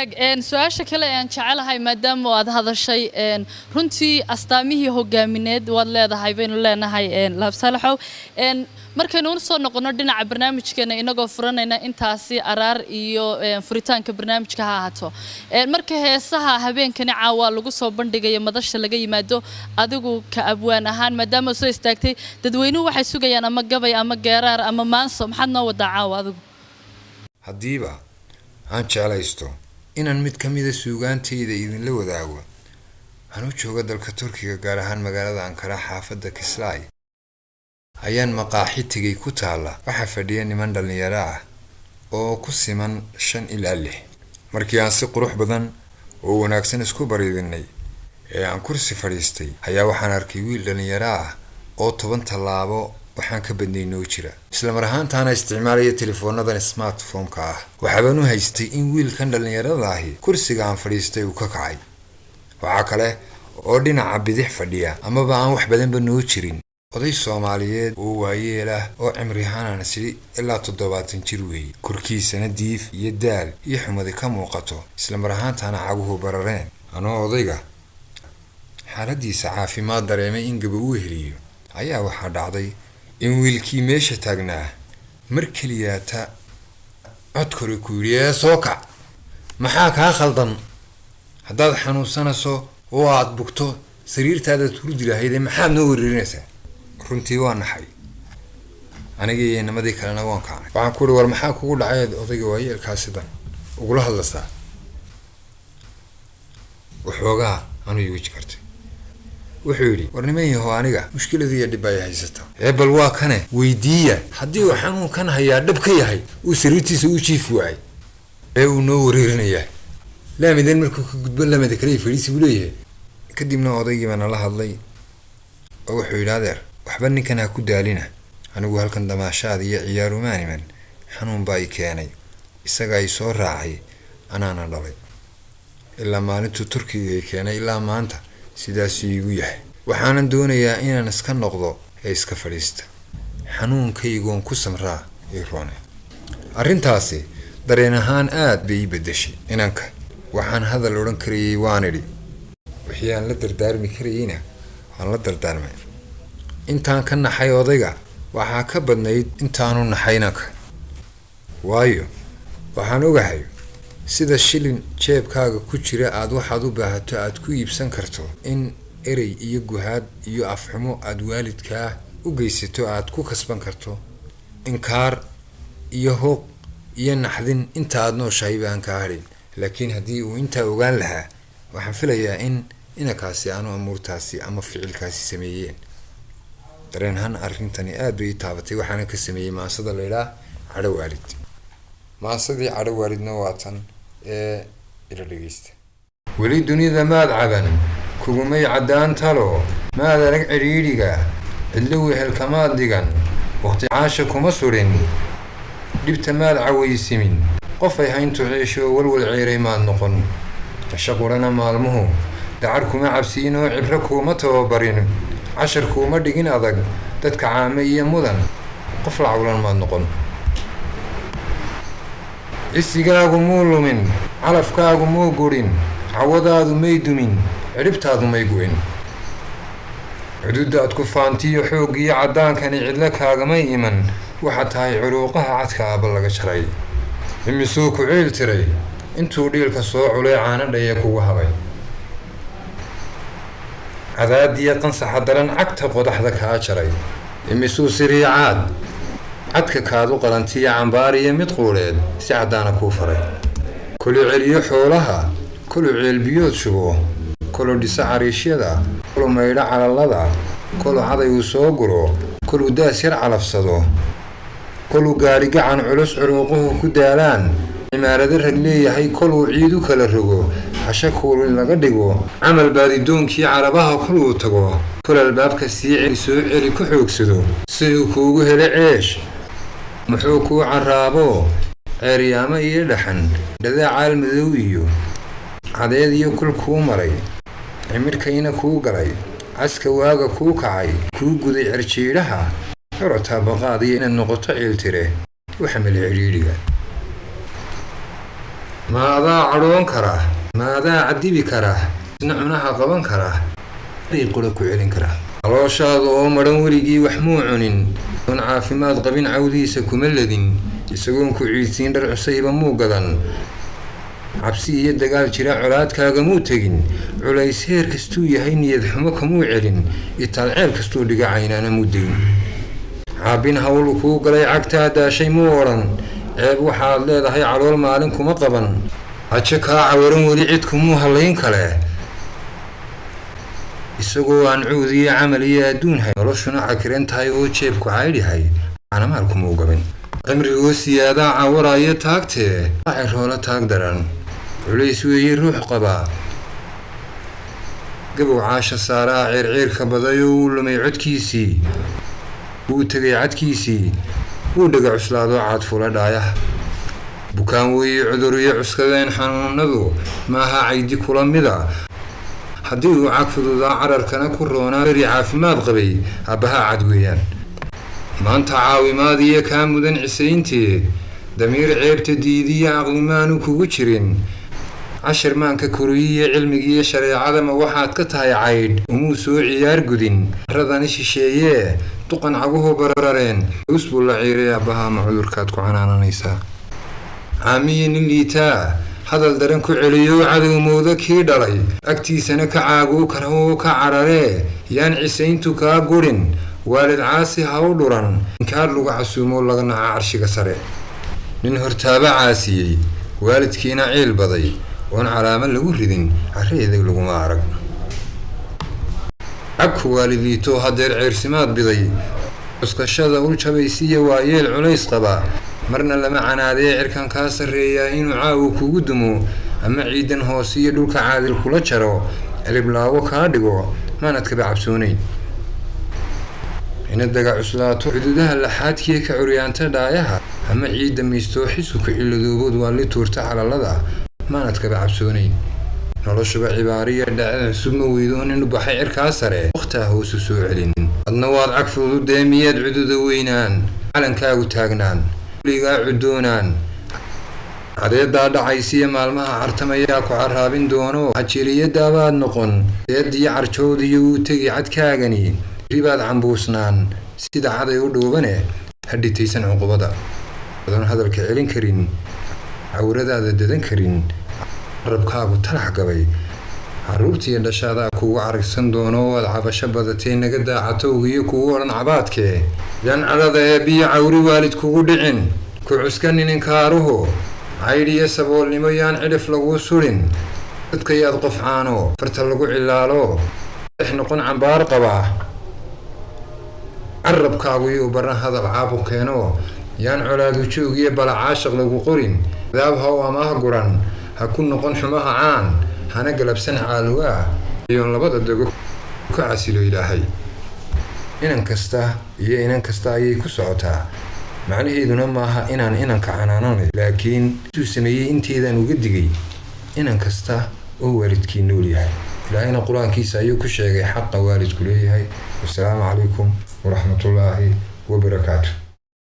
hagaag su'aasha kale aan jecelahay maadaama aad hadashay runtii astaamihii hogaamineed waad leedahay baynu leenahay laab salaxow markaynu soo noqono dhinaca barnaamijkeena inagoo furanayna intaasi araar iyo furitaanka barnaamijka ha ahaato marka heesaha habeenkani caawa lagu soo bandhigayo madasha laga yimaado adigu ka abwaan ahaan maadaama soo istaagtay dadweynuhu waxay sugayaan ama gabay ama geeraar ama maanso maxaad noo wadaa caawa adigu hadiiba aan jeclaysto inaan mid ka mid ah suugaantayda idinla wadaago aan u joogo dalka Turkiga gaar ahaan magaalada Ankara xaafadda Kislay ayaan maqaaxi tagay ku taala waxa fadhiya niman dhalinyaro ah oo ku siman 5 ilaa 6 markii aan si qurux badan oo wanaagsan isku bariidinay ee aan kursi fadhiistay ayaa waxaan arkay wiil dhalinyaro ah oo 10 talaabo waxaan ka badnaynoo jira isla mar ahaantaana isticmaalaya teleefoonadan smartphone-ka ah waxaan u haystay in wiilkan dhalinyarada ahi kursiga aan fadhiistay uu ka kacay waxa kale oo dhinaca bidix fadhiya ama aan wax badan noo jirin oday Soomaaliyeed oo waayeela oo cimri ahaan sidii ilaa 70 jir weey kurkiisana diif iyo daal iyo xumadi ka muuqato isla mar ahaantaana caguhu barareen anoo odayga xaaladiisa caafimaad dareemay in gaba uu heliyo ayaa waxa dhacday in wiilkii meesha taagnaa mar kaliyaata codkore ku yiri soo kac maxaa ka khaldan haddaad xanuunsanayso oo aad bugto sariirtaada turdi lahayd maxaad noo wareerinaysaa runtii waa naxay aniga iyo nimadii kalena waan kacay waxaan ku war maxaa kugu dhacay odayga waayeelka sidan ugu la hadlaysaa waxoogaa anu igu jirtay wuxuu yiri war nimayaho aniga mushkiladii dhib ay haysato bal waa kane weydiiya hadii uu xanuunkan hayaa dhib ka yahay uu sariirtiisa u jiif waay uu noo wareerinaya laamidan markuu ka gudbo lamada kale fariisi u leeyahay kadibna odaygii baan la hadlay oo wuxuu yiraahdaa waxba ninkan ha ku daalina anigu halkan damaashaad iyo ciyaar umaaniman xanuun baa keenay isaga ay soo raacay anaana dhalay ilaa maalintu Turkiga ay keenay ilaa maanta sidaas iigu yahay waxaan doonayaa inaan iska noqdo ee iska fadhiista xanuunkaygoon ku samraa ee roonay arintaasi dareen ahaan aad bay bedeshay inanka waxaan hadal oran karayay waan idhi wixii aan la dardaarmi karayna aan la dardaarmay intaan ka naxay odayga waxa ka badnayd intaanu naxaynaka waayo waxaan ogahay sida shilin jeebkaaga ku jira aad waxaad u baahato aad ku iibsan karto in erey iyo guhaad iyo afxumo aad waalidka u geysato aad ku kasban karto inkaar iyo hooq iyo naxdin inta aad nooshahay baan ka harin laakiin hadii uu inta ogaan lahaa waxaan filayaa in inakaasi aanu amuurtaasi ama ficilkaasi sameeyeen dareenhan arrintani aad bay taabatay waxaan ka sameeyay maasada leeyahay cadho waalid maasadii cadho waalidna waa tan ila dhageysta wali dunida maad caban kugumay cadaan talo maad arag ciriiriga cidlo wehel kamaad digan waqti caasha kuma surin dhibta maad cawaysimin qof ay hayntu ciisho walwal ciiray maad noqon shaqurana maalmuhu dacar kuma cabsiin oo cibro kuma tababarin cashar kuma dhigin adag dadka caame iyo mudan qof la cawlan maad noqon isigaagu muu lumin calafkaagu muu gurin cawadaadu may dumin ciribtaadu may goyn xuduudaad ku faantiyo xoog iyo cadaankani cidla kaagamay iman waxa tahay curuuqaha cadka aaba laga jaray imisuu ku ciil tiray intuu dhiilka soo culay caanadhaya kugu habay cadaadiya qansaxa daran cagta qodaxda kaa jaray imisuu siriicaad cadka kaadu qalantiya cambaariya mid quuleed si cadaana kuu faray kulu celiyo xoolaha kulu ceelbiyood shubo kulu dhisa cariishyada kulu maydha calalada kulu caday uu soo guro kulu daas yar calafsado kulu gaari gacan culus curuuquhu ku daalaan cimaarada rag leeyahay kulu ciidu kala rogo hasha kuulin laga dhigo camal baadidoonkii carabaha kulu tago kul albaabka sii soo celi ku xoogsado si uu kuugu helo ceesh muxuu ku caraabo ceeriyaama iyo dhaxan dhadaacaal madow iyo cadeed iyo kul kuu maray cimirkayna kuu galay caska waaga kuu kacay kuu guday cirjiidhaha xorata baqaad iyo inaad noqoto ciil tire waxa meel ciriiriga maadaa cadhoon karaa maadaa cadibi karaa isna cunaha qaban karaa qura ku celin karaa calooshaada oo madhan weligii wax muu cunin oon caafimaad qabin cawdiisa kuma ladin isagoon ku ciidsiin dhar cusayba muu gadan cabsi iyo dagaal jira colaadkaaga muu tegin culays heer kastuu yahay niyad xumo kamuu celin itaal ceel kastuu dhiga caynaana muu degin caabin hawl kuu galay cagtaa daashay muu odhan ceeb waxaad leedahay calool maalin kuma qaban haje kaa cawaran weli cid kumuu hallayn kale isagoo aan cuudiyo camal iyo adduun hay noloshuna cakiran tahay oo jeebku caydhihay caanamaal kumuu gabin cimrigoo siyaadaa cawaraayo taagtee ciroola taag daran culays weeye ruux qaba gabow caasha saaraa ceerceerka badayoo uu lumay codkiisii wuu tegay cadkiisii wuu dhaga cuslaadoo caadfula dhaayah bukaan weeye cudur iyo cuskadeen xanuunadu maaha caydi kula mida haddii uu cag fududaa cararkana ku roonaa beri caafimaad qabay abbahaa cad weeyaan maanta caawimaad iyo kaa mudan cisaynteed damiir ceebta diidiya aqlimaanu kugu jirin cashar maanka koriyiyo cilmigiiyo shareecadama waxaad ka tahay caydh umuu soo ciyaar gudin radani shisheeyee duqan caguhu barareen us buu la ciiray abbahaa ma cudurkaad ku canaananaysaa caamiye nin liitaa hadal daran ku celiyo cadow mooda kii dhalay agtiisana ka caaguu karahoo ka cararee yaan cisayntu kaa gurin waalid caasi ha u dhuran inkaar lagu casuumoo laga naca carshiga sare nin hortaaba caasiyey waalidkiina ciil baday oon calaamo lagu ridin carreedag laguma arag cagku waalid liitoo haddeer ceersimaad biday cuskashada ul jabaysiiya waa yeel culays qaba marna lama canaadee cirkan kaa sarreeyaa inuu caawu kugu dumo ama ciidan hoose iyo dhulka caadil kula jaro ciliblaawo kaa dhigo maanad kaba cabsoonayn inadaga cuslaato xuduudaha laxaadkiiya ka curyaanta dhaayaha ama ciidda miistoo xisku ka ciladoobood waa li tuurta calalada maanad kaba cabsoonayn noloshuba cibaariya dhacda cusub ma weydoon inu baxay cirkaa sare wakhtaa hoosu soo celin adna waad cag fudud dee miyaad cududa weynaan calankaagu taagnaan ligaa cudoonaan cadeedaa dhacaysiya maalmaha cartamayaa ku carraabin doono xajiriyadaabaad noqon deediyo carjoodiyo wuu tegi cadkaagani ribaad cambuusnaan sida caday u dhuubane hadhitaysan cuqubada adoon hadalka celin karin cawradaada dadan karin rabkaagu talax gabay carruurtiiyo dhashaadaa kugu caragsan doono waad cabasho badatee naga daacatowgiyo kugu odhan cabaadkee yaan cadhada eebbiyo cawri waalid kugu dhicin ku cuskanin inkaaruhu caydhiyo saboolnimo yaan cidhif laguu surin dadka yaad qof caano farta lagu cilaalo dex noqon cambaar qabaa carabkaagu iyo barran hadal caabuq keeno yaan colaadu joog iyo bala caashaq lagu qorin daab haw amaah guran ha ku noqon xumaha caan hana galabsan caalugaa iyoon labada dago ku casilo ilaahay inan kasta iyo inan kasta ayay ku socotaa macnaheeduna maaha inaan inanka canaananayo laakiin intuu sameeyey inteedaan uga digay inan kasta oo waalidkii nool yahay ilaahayna qur-aankiisa ayuu ku sheegay xaqa waalidku leeyahay wasalaamu calaykum waraxmatullaahi wabarakaatu